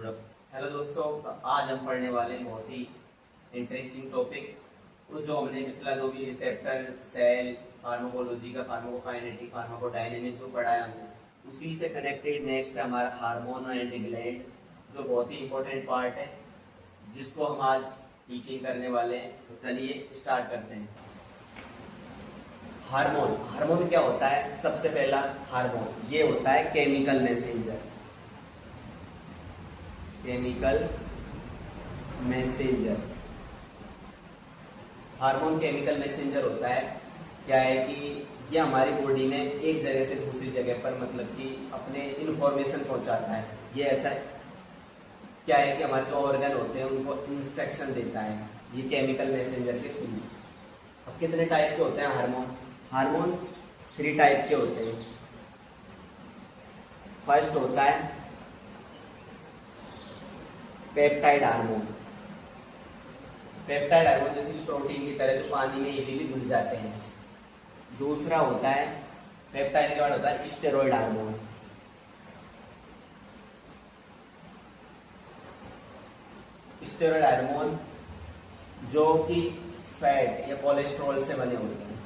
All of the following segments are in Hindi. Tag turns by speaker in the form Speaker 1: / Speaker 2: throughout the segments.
Speaker 1: हेलो दोस्तों, आज हम पढ़ने वाले हैं बहुत ही इंटरेस्टिंग टॉपिक। उस जो हमने पिछला जो भी रिसेप्टर, सेल, फार्माकोलॉजी का फार्माकोकाइनेटिक, फार्माकोडायनेमिक जो पढ़ा है हमने, उसी से कनेक्टेड नेक्स्ट है हमारा हार्मोन एंड ग्लैंड, जो बहुत ही इंपॉर्टेंट पार्ट है, जिसको हम आज टीचिंग करने वाले हैं। तो चलिए स्टार्ट करते हैं। हार्मोन हार्मोन क्या होता है? सबसे पहला हार्मोन ये होता है chemical messenger. Chemical messenger hormone chemical messenger होता है। क्या है कि ये हमारी बॉडी में एक जगह से दूसरी जगह पर मतलब कि अपने इंफॉर्मेशन पहुंचाता है। ये ऐसा क्या है कि हमारे जो ऑर्गन होते हैं उनको इंस्ट्रक्शन देता है ये केमिकल मैसेंजर के थ्रू। अब कितने टाइप के होते हैं हार्मोन? हार्मोन 3 टाइप के होते हैं। फर्स्ट होता है पेप्टाइड हार्मोन। पेप्टाइड हार्मोन जैसे कि प्रोटीन की तरह जो पानी में इजीली घुल जाते हैं। दूसरा होता है पेप्टाइड के बाद होता है स्टेरॉइड हार्मोन। स्टेरॉइड हार्मोन जो कि फैट या कोलेस्ट्रॉल से बने होते हैं।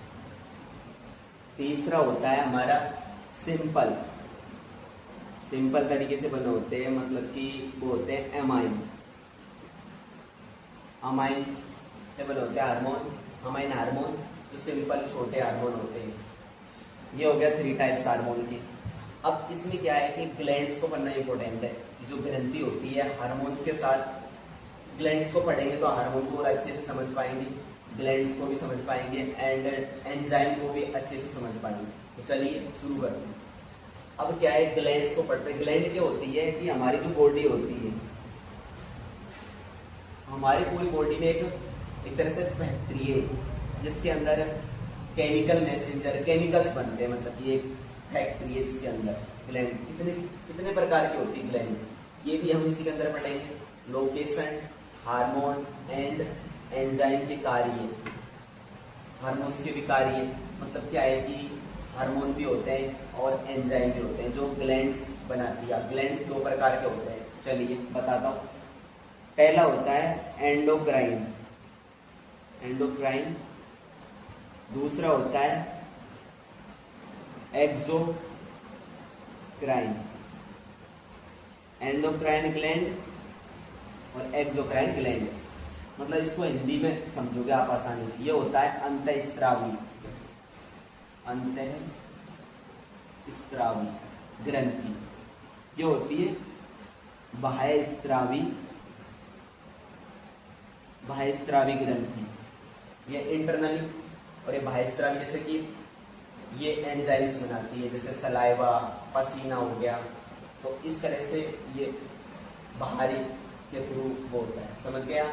Speaker 1: तीसरा होता है हमारा सिंपल तरीके से बने होते हैं, मतलब कि वो होते हैं अमाइन से बने होते हैं हार्मोन। अमाइन हार्मोन जो सिंपल छोटे हार्मोन होते हैं। ये हो गया 3 टाइप्स हार्मोन की। अब इसमें क्या है कि ग्लैंड्स को पढ़ना इंपॉर्टेंट है। जो ग्रंथि होती है हार्मोन्स के साथ ग्लैंड्स को पढ़ेंगे तो हार्मोन को और अच्छे से समझ पाएंगे, ग्लैंड्स को भी समझ पाएंगे एंड एंजाइम को भी अच्छे से समझ पाएंगे। तो चलिए शुरू करते हैं। अब क्या है, ग्लैंड्स को पढ़ते हैं। ग्लैंड क्या होती है कि हमारी जो बॉडी होती है, हमारी पूरी बॉडी में एक तरह से फैक्ट्री है जिसके अंदर केमिकल मैसेंजर केमिकल्स बनते हैं। मतलब ये एक फैक्ट्री है इसके अंदर। ग्लैंड कितने प्रकार की होती है ग्लैंड, ये भी हम इसी के अंदर पढ़ेंगे। लोकेशन, हार्मोन एंड एंजाइम के कार्य, हार्मोन्स के भी कार्य। मतलब क्या है कि हार्मोन भी होते हैं और एंजाइम भी होते हैं जो ग्लैंड्स बनाती है। ग्लैंड्स 2 प्रकार के होते हैं, चलिए बताता हूँ। पहला होता है एंडोक्राइन। दूसरा होता है एक्सोक्राइन। एंडोक्राइन ग्लैंड और एक्सोक्राइन ग्लैंड, मतलब इसको हिंदी में समझोगे आप आसानी से। ये होता है अंतःस्त्रावी ग्रंथि। ये होती है बाह्यस्त्रावी ग्रंथि। ये इंटरनली, और ये बाह्यस्त्रावी जैसे कि ये एंजाइम्स बनाती है, जैसे सलाइवा, पसीना हो गया। तो इस तरह से ये बाहरी के थ्रू वो होता है। समझ गया?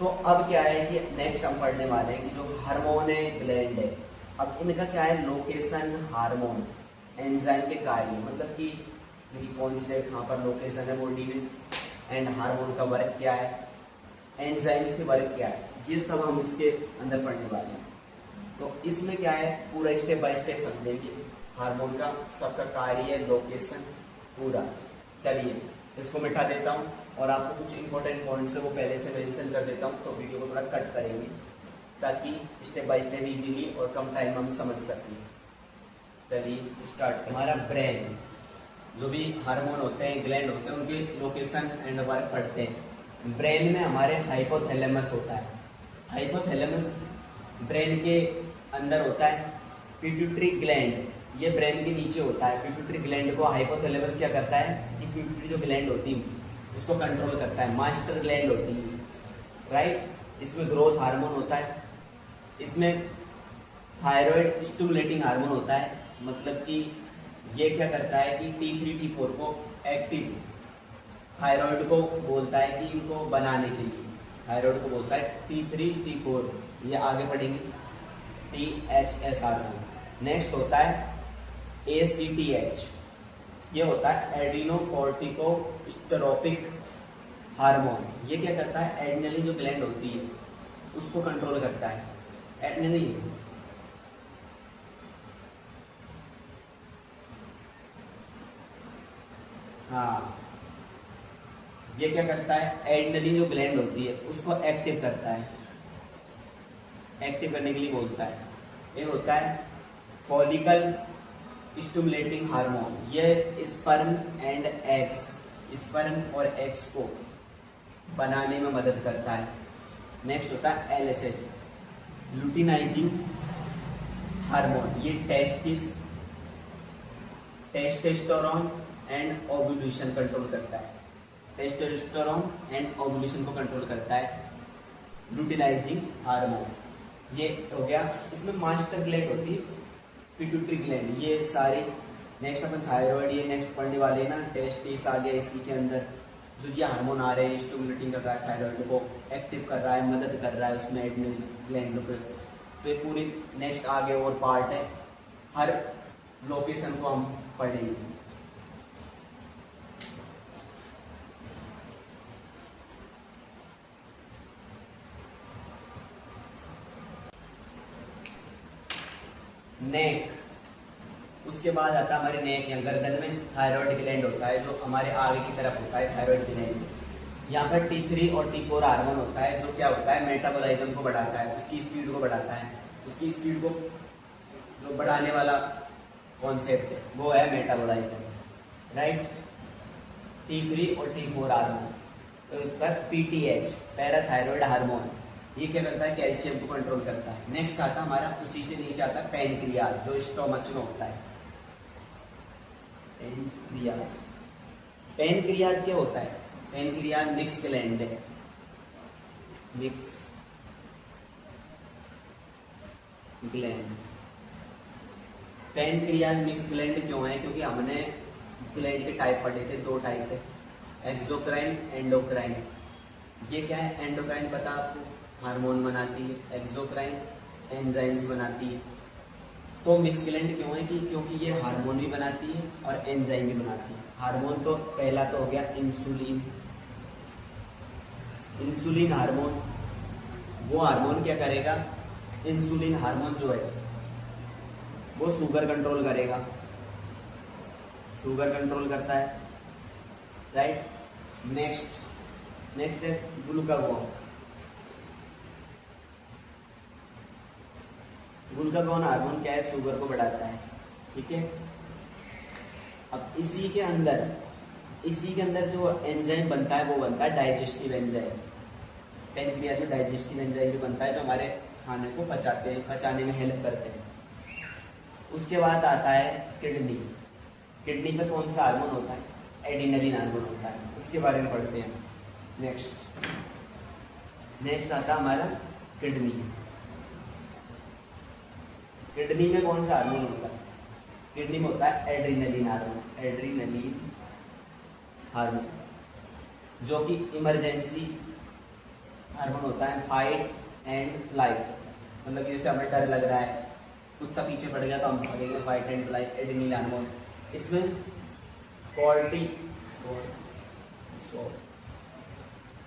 Speaker 1: तो अब क्या है कि नेक्स्ट हम पढ़ने वाले हैं कि जो हार्मोन है ग्लैंड है। अब इनका क्या है, लोकेशन, हार्मोन, एंजाइम के कार्य, मतलब कि इनकी कौन सी जगह कहाँ पर लोकेशन है बॉडी में, एंड हार्मोन का वर्क क्या है, एंजाइम्स के वर्क क्या है, ये सब हम इसके अंदर पढ़ने वाले हैं। तो इसमें क्या है, पूरा स्टेप बाय स्टेप समझेंगे हार्मोन का, सबका कार्य, लोकेशन पूरा। चलिए इसको मिटा देता हूँ और आपको कुछ इंपॉर्टेंट पॉइंट्स है वो पहले से मेंशन कर देता हूँ। तो वीडियो को थोड़ा कट करेंगे ताकि स्टेप बाय स्टेप इजीली और कम टाइम में हम समझ सकें। चलिए स्टार्ट। हमारा ब्रेन, जो भी हार्मोन होते हैं, ग्लैंड होते हैं, उनके लोकेशन एंड वर्क पढ़ते हैं। ब्रेन में हमारे हाइपोथैलेमस होता है। हाइपोथैलेमस ब्रेन के अंदर होता है। पिट्यूटरी ग्लैंड ये ब्रेन के नीचे होता है। पिट्यूटरी ग्लैंड को हाइपोथैलेमस क्या करता है कि पिट्यूटरी जो ग्लैंड होती है उसको कंट्रोल करता है। मास्टर ग्लैंड होती है, राइट। इसमें ग्रोथ हार्मोन होता है। इसमें थायराइड स्टिमुलेटिंग हार्मोन होता है, मतलब कि ये क्या करता है कि T3 T4 को एक्टिव, थायराइड को बोलता है कि इनको बनाने के लिए थायराइड को बोलता है T3 T4। ये आगे पढ़ेंगे। THS hormone. नेक्स्ट होता है ACTH, ये होता है एड्रीनो कोर्टिकोस्टेरोपिक हार्मोन। ये क्या करता है, एड्रेनलिन जो ग्लैंड होती है उसको कंट्रोल करता है। एड्रेनलिन हाँ ये क्या करता है, एड्रेनलिन जो ग्लैंड होती है उसको एक्टिव करता है, एक्टिव करने के लिए बोलता है। ये होता है फॉलिकल स्टिमुलेटिंग हार्मोन, ये स्पर्म एंड एग्स, स्पर्म और एग्स को बनाने में मदद करता है। नेक्स्ट होता है LH, लुटिनाइजिंग हार्मोन, ये टेस्टोस्टेरोन एंड ओव्यूलेशन कंट्रोल करता है, टेस्टोस्टेरोन एंड ओव्यूलेशन को कंट्रोल करता है लुटिनाइजिंग हार्मोन। ये हो गया। इसमें मास्टर ग्लैंड होती है पिट्यूटरी ग्लैंड, ये सारी। नेक्स्ट अपन थायराइड, ये नेक्स्ट पढ़ने वाले हैं ना, टेस्टिस आ गया इसी के अंदर, जो ये हार्मोन आ रहे हैं स्टिमुलेटिंग कर रहा है, थायराइड को एक्टिव कर रहा है, मदद कर रहा है उसमें एड्रेनल ग्लैंड पे। तो ये पूरी नेक्स्ट आगे और पार्ट है, हर लोकेशन को हम पढ़ेंगे। नेक, उसके बाद आता है हमारे नेक या गर्दन में थायराइड ग्लैंड होता है, जो हमारे आगे की तरफ होता है थायराइड ग्लैंड। यहाँ पर T3 और T4 हार्मोन होता है, जो क्या होता है, मेटाबॉलिज्म को बढ़ाता है, उसकी स्पीड को बढ़ाता है। उसकी स्पीड को जो बढ़ाने वाला कॉन्सेप्ट है वो है मेटाबॉलिज्म, राइट। T3 और T4 हार्मोन। तो इसका PTH, पैराथायरॉयड हार्मोन, ये क्या करता है, कैल्शियम को कंट्रोल करता है। नेक्स्ट आता है हमारा, उसी से नीचे आता है पैनक्रियाज, जो स्टोमच में होता है। पैनक्रियाज, पैनक्रियाज क्या होता है, पैनक्रियाज मिक्स ग्लैंड है, mix gland. Pancreas mix gland क्यों है, क्योंकि हमने ग्लैंड के टाइप पढ़े थे, 2 टाइप थे, एक्सोक्राइन, एंडोक्राइन। ये क्या है, एंडोक्राइन पता आपको, हार्मोन बनाती है, एक्सोक्राइन एंजाइम्स बनाती है। तो मिक्स ग्लैंड क्यों है, कि क्योंकि ये हार्मोन भी बनाती है और एंजाइम भी बनाती है। हार्मोन तो पहला तो हो गया इंसुलिन, इंसुलिन हार्मोन। वो हार्मोन क्या करेगा, इंसुलिन हार्मोन जो है वो शुगर कंट्रोल करेगा, शुगर कंट्रोल करता है, राइट। नेक्स्ट है ग्लूकागोन, ग्लूकागोन हार्मोन क्या है, शुगर को बढ़ाता है, ठीक है। अब इसी के अंदर जो एंजाइम बनता है वो बनता है डाइजेस्टिव एंजाइम। पैनक्रियाज में डाइजेस्टिव एंजाइम भी बनता है, जो हमारे खाने को पचाने में हेल्प करते हैं। उसके बाद आता है किडनी। किडनी में कौन सा हार्मोन होता है, एड्रेनलिन हार्मोन होता है, उसके बारे में पढ़ते हैं। नेक्स्ट आता है हमारा किडनी। किडनी में कौन सा हार्मोन होता है, किडनी में होता है एड्रेनलिन हार्मोन, एड्रेनलिन हार्मोन, जो कि इमरजेंसी हार्मोन होता है, फाइट एंड फ्लाइट। मतलब जैसे हमें डर लग रहा है, कुत्ता पीछे पड़ गया तो हम भागेंगे, fight and flight, adrenaline hormone. इसमें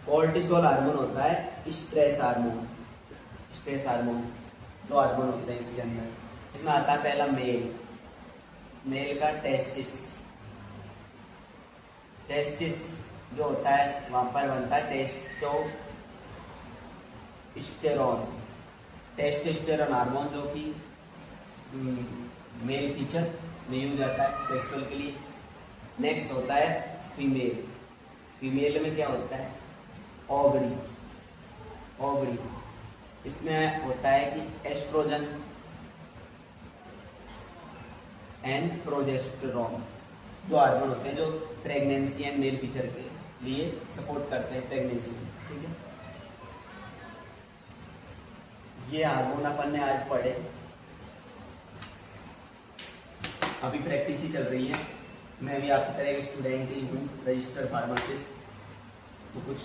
Speaker 1: कोर्टिसोल हार्मोन होता है, stress hormone, stress hormone. 2 hormone होते हैं इसके अंदर। इसमें आता है पहला मेल का टेस्टिस। टेस्टिस जो होता है वहां पर बनता है टेस्टोस्टेरोन हार्मोन, जो कि मेल फीचर में यूज आता है सेक्सुअल के लिए। नेक्स्ट होता है फीमेल में क्या होता है, ओवरी। इसमें होता है कि एस्ट्रोजन एंड प्रोजेस्टेरोन, 2 हार्मोन होते हैं जो प्रेगनेंसी एंड मेल फीचर के लिए सपोर्ट करते हैं प्रेगनेंसी में, ठीक है। ये हार्मोन अपन ने आज पढ़े, अभी प्रैक्टिस ही चल रही है। मैं भी आपकी तरह एक स्टूडेंट ही हूँ, रजिस्टर्ड फार्मासिस्ट। तो कुछ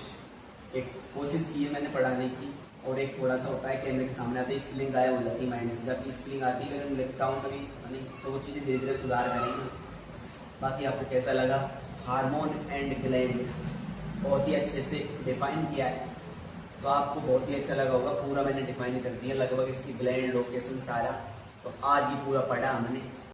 Speaker 1: एक कोशिश की है मैंने पढ़ाने की, और एक थोड़ा सा होता है कैमरे के सामने आते ही स्पेलिंग गायब हो जाती है माइंड से, जबकि स्पेलिंग आती है लेकिन लिखता हूँ कभी नहीं, तो वो चीज़ें धीरे धीरे सुधार करेंगे। बाकी आपको कैसा लगा, हार्मोन एंड ग्लैंड बहुत ही अच्छे से डिफाइन किया है, तो आपको बहुत ही अच्छा लगा होगा। पूरा मैंने डिफाइन कर दिया लगभग, इसकी ग्लैंड लोकेशन सारा। तो आज ही पूरा पढ़ा हमने।